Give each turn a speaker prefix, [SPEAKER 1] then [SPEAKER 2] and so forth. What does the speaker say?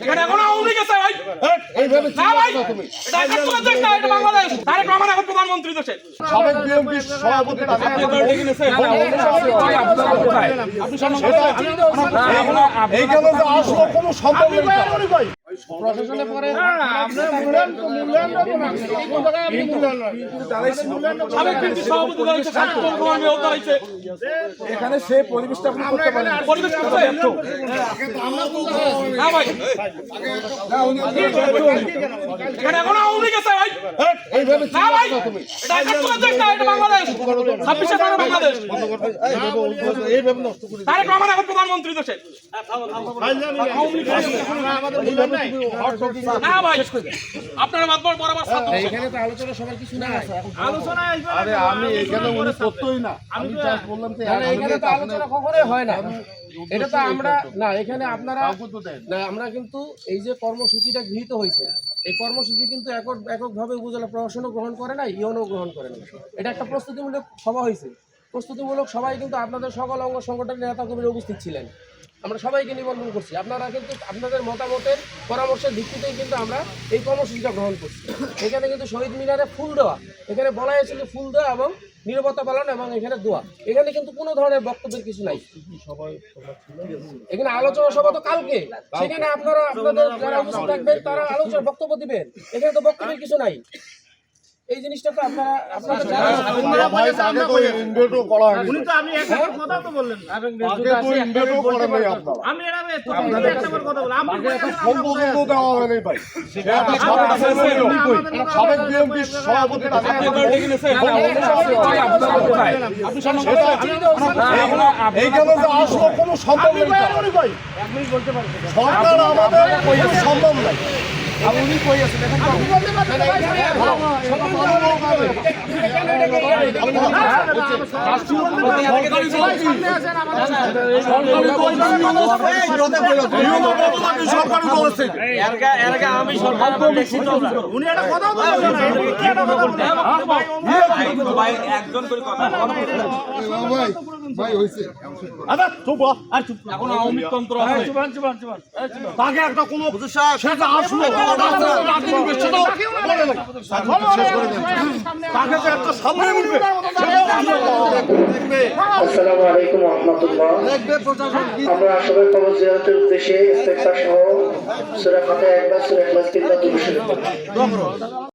[SPEAKER 1] এখানে এখন আওয়ামী লীগ আছে ভাই। এইভাবে না ভাই, এটা একটা দেশ না, এটা বাংলাদেশ। তারেক রহমান এখন প্রধানমন্ত্রী দেশের।
[SPEAKER 2] সাবেক বিএনপি সভাপতি
[SPEAKER 1] আপনি সম্মান
[SPEAKER 2] এইখানে যে আসলো কোনো সম্ভব নেই।
[SPEAKER 1] প্রশাসনে পরে
[SPEAKER 2] এখানে সে পরিবেশটা আপনি করতে পারেন।
[SPEAKER 1] পরিবেশ করতে না ভাই, এখানে এখন আওয়ামী লীগ আছে ভাই।
[SPEAKER 2] এইভাবে
[SPEAKER 1] না ভাই, এটা একটা দেশ না, এটা বাংলাদেশ। 26 সালের বাংলাদেশ।
[SPEAKER 2] এইভাবে নষ্ট করে
[SPEAKER 1] তারেক রহমান এখন প্রধানমন্ত্রী দেশের। না ভাই, আপনারা মাতবার বরাবর সাথ দিচ্ছেন।
[SPEAKER 3] এখানে তো আলোচনা সবার কিছু না
[SPEAKER 1] আলোচনা
[SPEAKER 2] আরে আমি এখানে উনি তথ্যই না, আমি জাস্ট বললাম যে
[SPEAKER 3] এখানে তো আলোচনা কখনোই হয় না। এটা তো আমরা না, এখানে আপনারা না, আমরা কিন্তু এই যে কর্মসূচিটা গৃহীত হয়েছে, এই কর্মসূচি কিন্তু এককভাবে উপজেলা প্রশাসনও গ্রহণ করে না, ইউনও গ্রহণ করে না। এটা একটা প্রস্তুতিমূলক সভা হয়েছে। প্রস্তুতিমূলক সবাই কিন্তু আপনাদের সকল অঙ্গ সংগঠনের নেতা কর্মীরা উপস্থিত ছিলেন। আমরা সবাইকে নিবন্ধন করছি। আপনারা কিন্তু আপনাদের মতামতের পরামর্শের ভিত্তিতেই কিন্তু আমরা এই কর্মসূচিটা গ্রহণ করছি। এখানে কিন্তু শহীদ মিনারে ফুল দেওয়া, এখানে বলা হয়েছে যে ফুল দেওয়া এবং নীরবতা পালন এবং এখানে দোয়া, এখানে কিন্তু কোনো ধরনের বক্তব্যের কিছু নাই। এখানে আলোচনা সভা তো কালকে, সেখানে আপনারা আপনাদের যারা উপস্থিত থাকবেন তারা আলোচনা বক্তব্য দিবেন। এখানে তো বক্তব্যের কিছু নাই। এই জিনিসটা তো আপনারা
[SPEAKER 2] ভাই আগে তো ইনভেটও করা হয়নি।
[SPEAKER 4] উনি তো আমি একবার কথা তো বললেন না।
[SPEAKER 2] আগে তো ইনভেটও করা নাই আপনারা।
[SPEAKER 4] আমি এর আগে আপনাদের একবার কথা বললাম। আপনি
[SPEAKER 2] সম্পূর্ণ দেওয়া হয়নি ভাই। সে একটা সাবেক বিএনপি সভাপতি এইখানে যে আসলো কোনো সম্ভব নেই। সরকার আমাদের সম্ভব নাই।
[SPEAKER 1] উনি কই আছে দেখেন তো।
[SPEAKER 4] উনি একটা কথা বলছেন।
[SPEAKER 1] একজন করে কথা
[SPEAKER 2] ভাই হইছে
[SPEAKER 1] এখন আওয়ামী তন্ত্র আছে।
[SPEAKER 2] তাকে একটা কোনো সেটা আসলো তাকে যে একটা সামনে উঠবে।
[SPEAKER 5] আসসালামু আলাইকুম ওয়া রাহমাতুল্লাহ। আমরা সবাই কবর জিয়ারতের উদ্দেশ্যে ইস্তেগফার সহ সূরা ফাতিহা একবার সূরা ইখলাস তিনবার পড়ব।